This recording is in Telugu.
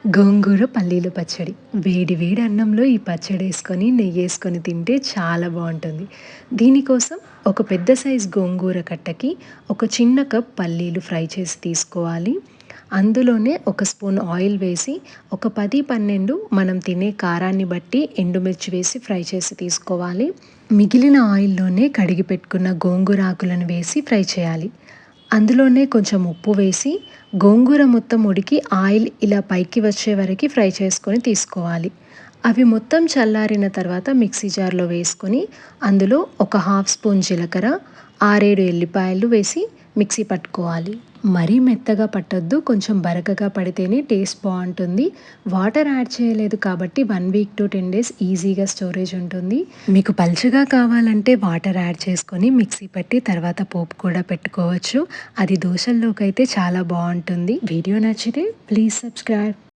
గోంగూర పల్లీల పచ్చడి. వేడి వేడి అన్నంలో ఈ పచ్చడేసుకొని, నెయ్యేసుకొని తింటే చాలా బావుంటుంది. దీనికోసం ఒక పెద్ద సైజ్ గోంగూర కట్టకి ఒక చిన్న కప్ పల్లీలు ఫ్రై చేసి తీసుకోవాలి. అందులోనే ఒక స్పూన్ ఆయిల్ వేసి, ఒక 10, 12 మనం తినే కారాన్ని బట్టి ఎండుమిర్చి వేసి ఫ్రై చేసి తీసుకోవాలి. మిగిలిన ఆయిల్‌లోనే కడిగి పెట్టుకున్న గోంగూర ఆకులను వేసి ఫ్రై చేయాలి. అందులోనే కొంచెం ఉప్పు వేసి, గోంగూర మొత్తం ఉడికి ఆయిల్ ఇలా పైకి వచ్చే వరకి ఫ్రై చేసుకొని తీసుకోవాలి. అవి మొత్తం చల్లారిన తర్వాత మిక్సీ జార్‌లో వేసుకొని, అందులో ఒక హాఫ్ స్పూన్ జీలకర్ర, 6, 7 ఎల్లిపాయలు వేసి మిక్సీ పట్టుకోవాలి. మరీ మెత్తగా పట్టొద్దు. కొంచెం బరకగా పడితేనే టేస్ట్ బావుంటుంది. వాటర్ యాడ్ చేయలేదు కాబట్టి 1 వీక్ టు 10 డేస్ ఈజీగా స్టోరేజ్ ఉంటుంది. మీకు పల్చగా కావాలంటే వాటర్ యాడ్ చేసుకొని మిక్సీ పట్టి తర్వాత పోపు కూడా పెట్టుకోవచ్చు. అది దోసల్లోకైతే చాలా బావుంటుంది. వీడియో నచ్చితే ప్లీజ్ సబ్స్క్రైబ్.